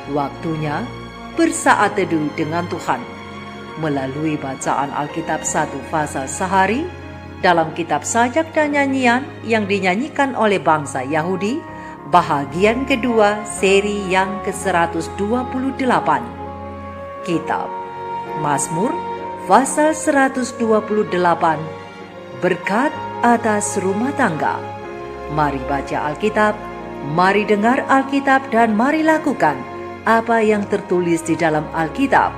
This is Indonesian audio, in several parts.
Waktunya bersaat teduh dengan Tuhan melalui bacaan Alkitab 1 pasal sehari dalam kitab sajak dan nyanyian yang dinyanyikan oleh bangsa Yahudi, bahagian kedua seri yang ke-128. Kitab Mazmur pasal 128, berkat atas rumah tangga. Mari baca Alkitab, mari dengar Alkitab, dan mari lakukan apa yang tertulis di dalam Alkitab.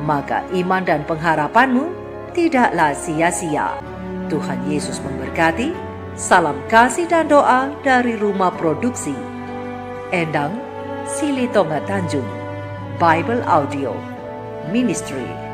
Maka iman dan pengharapanmu tidaklah sia-sia. Tuhan Yesus memberkati. Salam kasih dan doa dari Rumah Produksi Endang Silitonga Tanjung Bible Audio Ministry.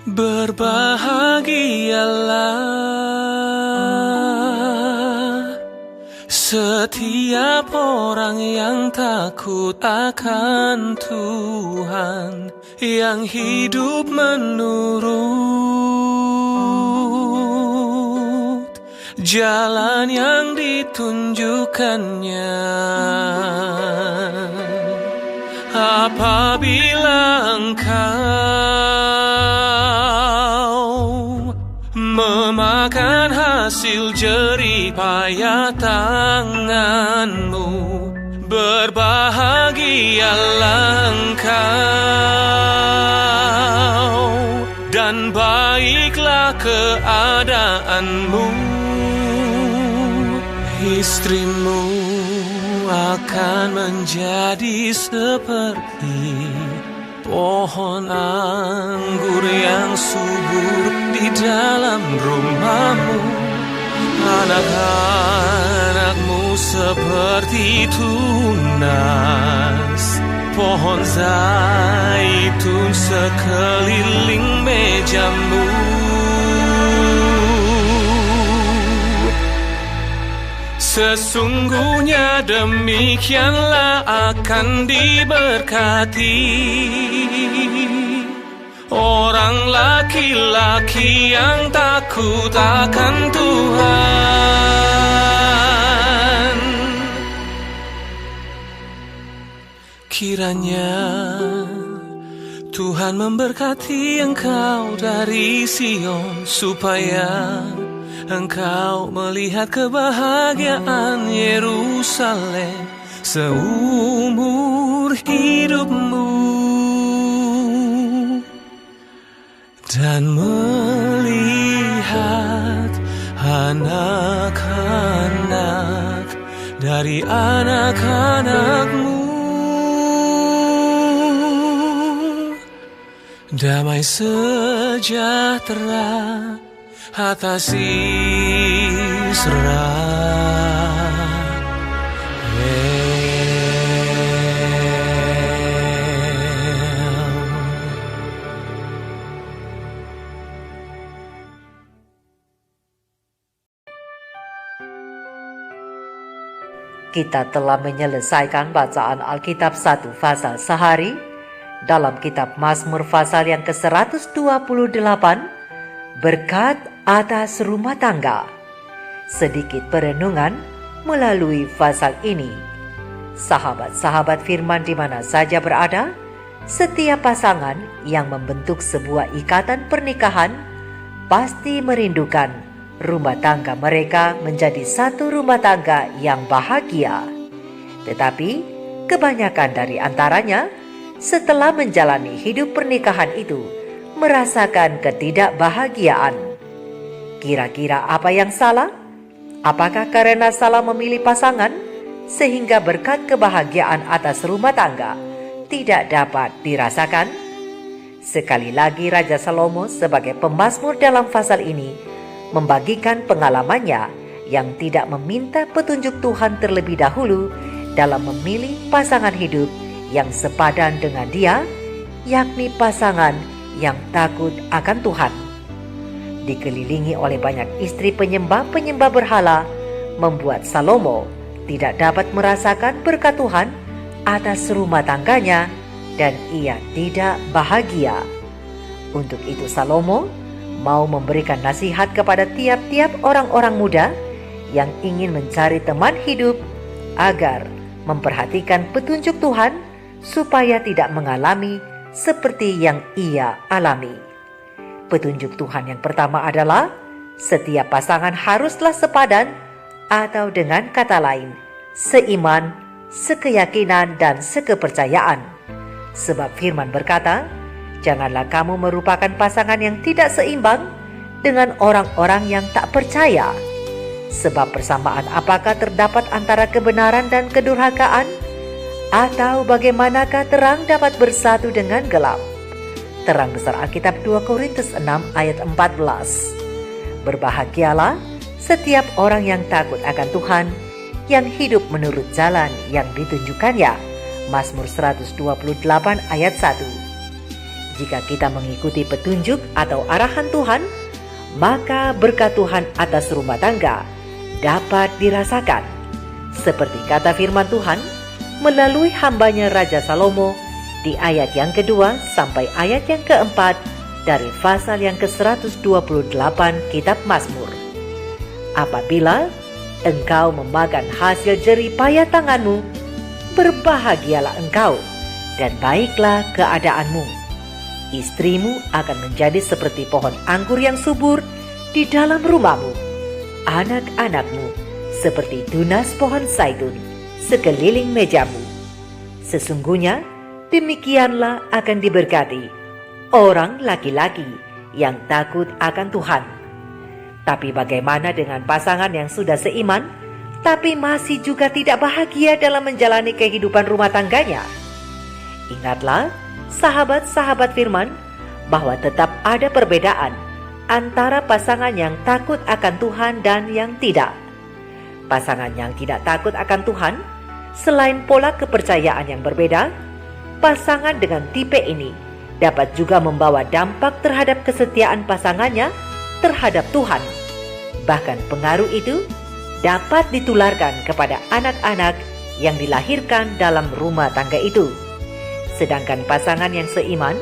Berbahagialah setiap orang yang takut akan Tuhan, yang hidup menurut jalan yang ditunjukkannya. Apabila engkau memakan hasil jerih payah tanganmu, berbahagialah engkau dan baiklah keadaanmu. Istrimu akan menjadi seperti pohon anggur yang subur di dalam rumahmu. Anak-anakmu seperti tunas pohon zaitun sekeliling mejamu. Sesungguhnya demikianlah akan diberkati orang laki-laki yang takut akan Tuhan. Kiranya Tuhan memberkati engkau dari Sion, supaya engkau melihat kebahagiaan Yerusalem seumur hidupmu, dan melihat anak-anak dari anak-anakmu. Damai sejahtera atas Kita telah menyelesaikan bacaan Alkitab 1 pasal sehari dalam kitab Mazmur pasal yang ke-128, berkat atas rumah tangga. Sedikit perenungan melalui pasal ini. Sahabat-sahabat firman di mana saja berada, setiap pasangan yang membentuk sebuah ikatan pernikahan pasti merindukan rumah tangga mereka menjadi satu rumah tangga yang bahagia. Tetapi kebanyakan dari antaranya setelah menjalani hidup pernikahan itu merasakan ketidakbahagiaan. Kira-kira apa yang salah? Apakah karena salah memilih pasangan sehingga berkat kebahagiaan atas rumah tangga tidak dapat dirasakan? Sekali lagi Raja Salomo sebagai pemazmur dalam pasal ini membagikan pengalamannya yang tidak meminta petunjuk Tuhan terlebih dahulu dalam memilih pasangan hidup yang sepadan dengan dia, yakni pasangan yang takut akan Tuhan. Dikelilingi oleh banyak istri penyembah-penyembah berhala, membuat Salomo tidak dapat merasakan berkat Tuhan atas rumah tangganya dan ia tidak bahagia. Untuk itu Salomo mau memberikan nasihat kepada tiap-tiap orang-orang muda yang ingin mencari teman hidup agar memperhatikan petunjuk Tuhan supaya tidak mengalami seperti yang ia alami. Petunjuk Tuhan yang pertama adalah setiap pasangan haruslah sepadan, atau dengan kata lain, seiman, sekeyakinan, dan sekepercayaan. Sebab firman berkata, janganlah kamu merupakan pasangan yang tidak seimbang dengan orang-orang yang tak percaya. Sebab persamaan apakah terdapat antara kebenaran dan kedurhakaan? Atau bagaimanakah terang dapat bersatu dengan gelap? Terang besar Alkitab 2 Korintus 6 ayat 14. Berbahagialah setiap orang yang takut akan Tuhan, yang hidup menurut jalan yang ditunjukkannya. Mazmur 128 ayat 1. Jika kita mengikuti petunjuk atau arahan Tuhan, maka berkat Tuhan atas rumah tangga dapat dirasakan. Seperti kata firman Tuhan melalui hambanya Raja Salomo di ayat yang kedua sampai ayat yang keempat dari pasal yang ke-128 Kitab Mazmur. Apabila engkau memakan hasil jerih payah tanganmu, berbahagialah engkau dan baiklah keadaanmu. Istrimu akan menjadi seperti pohon anggur yang subur di dalam rumahmu. Anak-anakmu seperti tunas pohon zaitun sekeliling mejamu. Sesungguhnya demikianlah akan diberkati orang laki-laki yang takut akan Tuhan. Tapi bagaimana dengan pasangan yang sudah seiman, tapi masih juga tidak bahagia dalam menjalani kehidupan rumah tangganya? Ingatlah, sahabat-sahabat firman, bahwa tetap ada perbedaan antara pasangan yang takut akan Tuhan dan yang tidak. Pasangan yang tidak takut akan Tuhan, selain pola kepercayaan yang berbeda, pasangan dengan tipe ini dapat juga membawa dampak terhadap kesetiaan pasangannya terhadap Tuhan. Bahkan pengaruh itu dapat ditularkan kepada anak-anak yang dilahirkan dalam rumah tangga itu. Sedangkan pasangan yang seiman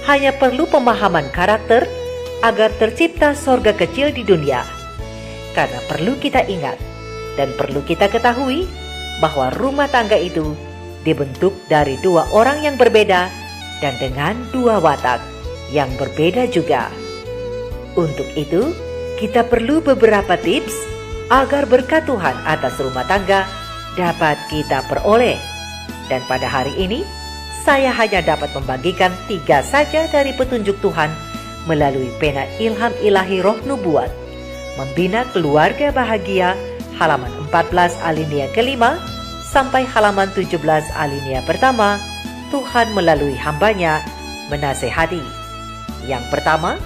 hanya perlu pemahaman karakter agar tercipta sorga kecil di dunia. Karena perlu kita ingat dan perlu kita ketahui bahwa rumah tangga itu dibentuk dari dua orang yang berbeda dan dengan dua watak yang berbeda juga. Untuk itu, kita perlu beberapa tips agar berkat Tuhan atas rumah tangga dapat kita peroleh. Dan pada hari ini, saya hanya dapat membagikan 3 saja dari petunjuk Tuhan melalui pena ilham ilahi roh nubuat. Membina keluarga bahagia, halaman 14 alinea kelima sampai halaman 17 alinea pertama. Tuhan melalui hambanya menasehati. Yang pertama,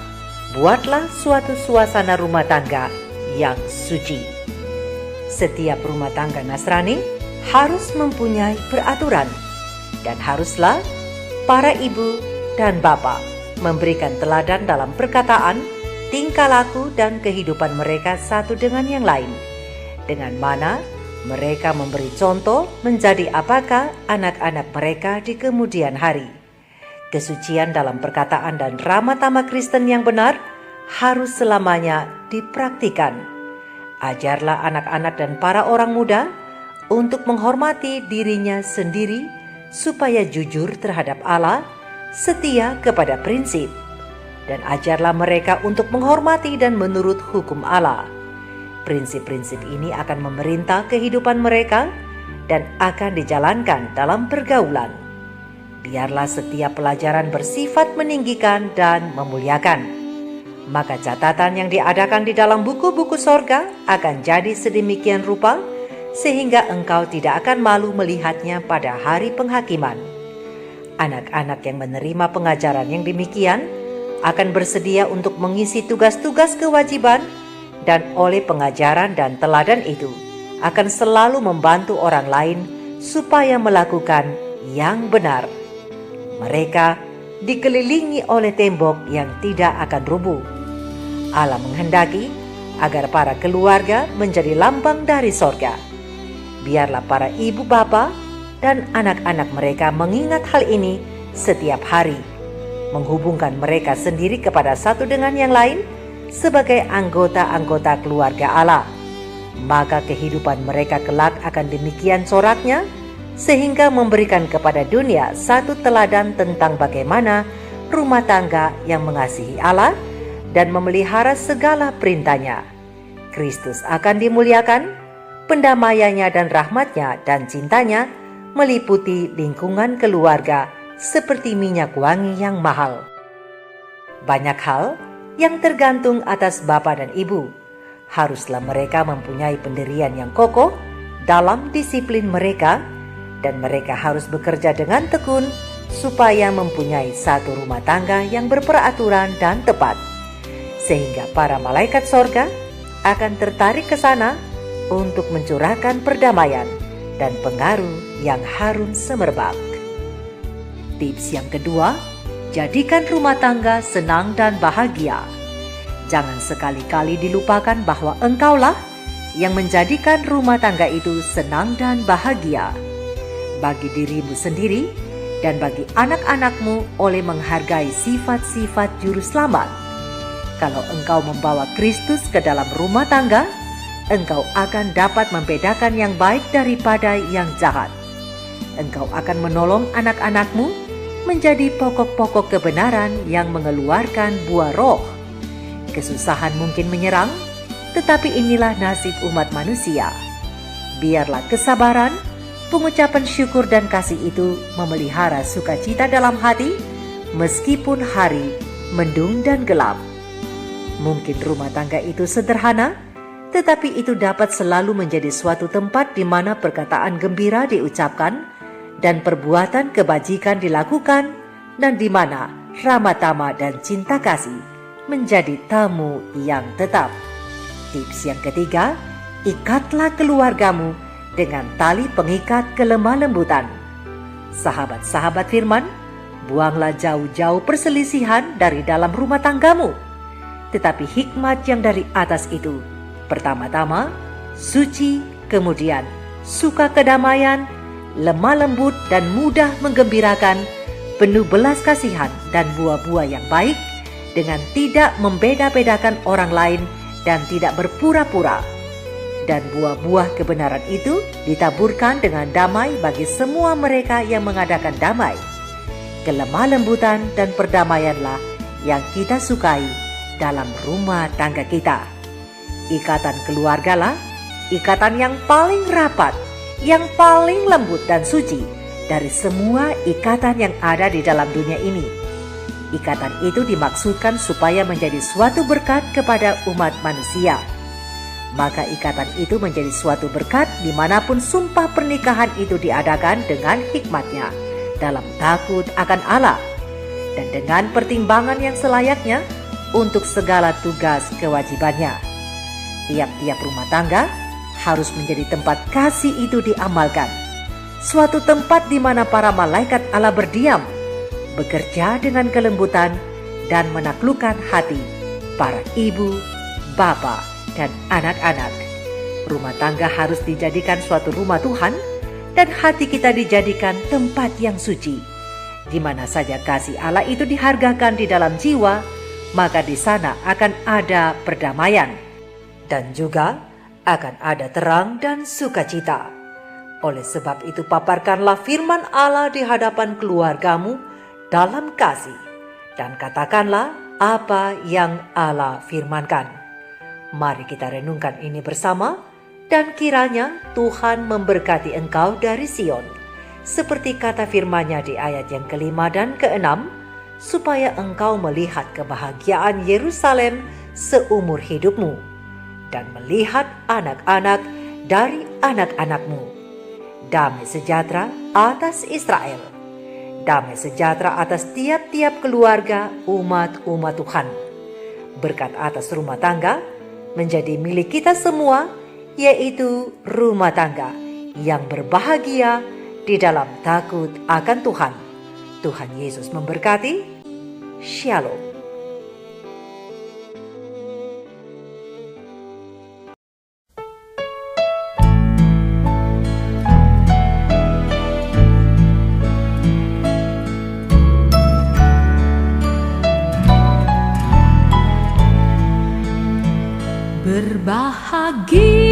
buatlah suatu suasana rumah tangga yang suci. Setiap rumah tangga Nasrani harus mempunyai peraturan, dan haruslah para ibu dan bapak memberikan teladan dalam perkataan, tingkah laku, dan kehidupan mereka satu dengan yang lain, dengan mana mereka memberi contoh menjadi apakah anak-anak mereka di kemudian hari. Kesucian dalam perkataan dan ramah tamah Kristen yang benar harus selamanya dipraktikan. Ajarlah anak-anak dan para orang muda untuk menghormati dirinya sendiri supaya jujur terhadap Allah, setia kepada prinsip, dan ajarlah mereka untuk menghormati dan menurut hukum Allah. Prinsip-prinsip ini akan memerintah kehidupan mereka dan akan dijalankan dalam pergaulan. Biarlah setiap pelajaran bersifat meninggikan dan memuliakan. Maka catatan yang diadakan di dalam buku-buku sorga akan jadi sedemikian rupa sehingga engkau tidak akan malu melihatnya pada hari penghakiman. Anak-anak yang menerima pengajaran yang demikian akan bersedia untuk mengisi tugas-tugas kewajiban, dan oleh pengajaran dan teladan itu akan selalu membantu orang lain supaya melakukan yang benar. Mereka dikelilingi oleh tembok yang tidak akan rubuh. Allah menghendaki agar para keluarga menjadi lambang dari sorga. Biarlah para ibu bapa dan anak-anak mereka mengingat hal ini setiap hari, menghubungkan mereka sendiri kepada satu dengan yang lain sebagai anggota-anggota keluarga Allah. Maka kehidupan mereka kelak akan demikian coraknya, sehingga memberikan kepada dunia satu teladan tentang bagaimana rumah tangga yang mengasihi Allah dan memelihara segala perintahnya. Kristus akan dimuliakan, pendamaiannya dan rahmatnya dan cintanya meliputi lingkungan keluarga seperti minyak wangi yang mahal. Banyak hal yang tergantung atas bapa dan ibu. Haruslah mereka mempunyai pendirian yang kokoh dalam disiplin mereka, dan mereka harus bekerja dengan tekun supaya mempunyai satu rumah tangga yang berperaturan dan tepat, sehingga para malaikat sorga akan tertarik ke sana untuk mencurahkan perdamaian dan pengaruh yang harum semerbak. Tips yang kedua, jadikan rumah tangga senang dan bahagia. Jangan sekali-kali dilupakan bahwa engkaulah yang menjadikan rumah tangga itu senang dan bahagia bagi dirimu sendiri dan bagi anak-anakmu oleh menghargai sifat-sifat juru selamat. Kalau engkau membawa Kristus ke dalam rumah tangga, engkau akan dapat membedakan yang baik daripada yang jahat. Engkau akan menolong anak-anakmu menjadi pokok-pokok kebenaran yang mengeluarkan buah roh. Kesusahan mungkin menyerang, tetapi inilah nasib umat manusia. Biarlah kesabaran, pengucapan syukur dan kasih itu memelihara sukacita dalam hati meskipun hari mendung dan gelap. Mungkin rumah tangga itu sederhana, tetapi itu dapat selalu menjadi suatu tempat di mana perkataan gembira diucapkan dan perbuatan kebajikan dilakukan, dan di mana ramah tamah dan cinta kasih menjadi tamu yang tetap. Tips yang ketiga, ikatlah keluargamu dengan tali pengikat kelemah lembutan. Sahabat-sahabat firman, buanglah jauh-jauh perselisihan dari dalam rumah tanggamu. Tetapi hikmat yang dari atas itu, pertama-tama suci, kemudian suka kedamaian, lemah lembut dan mudah menggembirakan, penuh belas kasihan dan buah-buah yang baik, dengan tidak membeda-bedakan orang lain dan tidak berpura-pura. Dan buah-buah kebenaran itu ditaburkan dengan damai bagi semua mereka yang mengadakan damai. Kelemah lembutan dan perdamaianlah yang kita sukai dalam rumah tangga kita. Ikatan keluargalah ikatan yang paling rapat, yang paling lembut dan suci dari semua ikatan yang ada di dalam dunia ini. Ikatan itu dimaksudkan supaya menjadi suatu berkat kepada umat manusia. Maka ikatan itu menjadi suatu berkat dimanapun sumpah pernikahan itu diadakan dengan hikmatnya, dalam takut akan Allah, dan dengan pertimbangan yang selayaknya untuk segala tugas kewajibannya. Tiap-tiap rumah tangga harus menjadi tempat kasih itu diamalkan, suatu tempat di mana para malaikat Allah berdiam, bekerja dengan kelembutan dan menaklukkan hati para ibu, bapa, dan anak-anak. Rumah tangga harus dijadikan suatu rumah Tuhan, dan hati kita dijadikan tempat yang suci. Di mana saja kasih Allah itu dihargakan di dalam jiwa, maka di sana akan ada perdamaian, dan juga akan ada terang dan sukacita. Oleh sebab itu paparkanlah firman Allah di hadapan keluargamu dalam kasih, dan katakanlah apa yang Allah firmankan. Mari kita renungkan ini bersama, dan kiranya Tuhan memberkati engkau dari Sion, seperti kata firman-Nya di ayat yang ke-5 dan ke-6, supaya engkau melihat kebahagiaan Yerusalem seumur hidupmu, dan melihat anak-anak dari anak-anakmu. Damai sejahtera atas Israel, damai sejahtera atas tiap-tiap keluarga umat-umat Tuhan. Berkat atas rumah tangga menjadi milik kita semua, yaitu rumah tangga yang berbahagia di dalam takut akan Tuhan. Tuhan Yesus memberkati. Shalom. Bahagia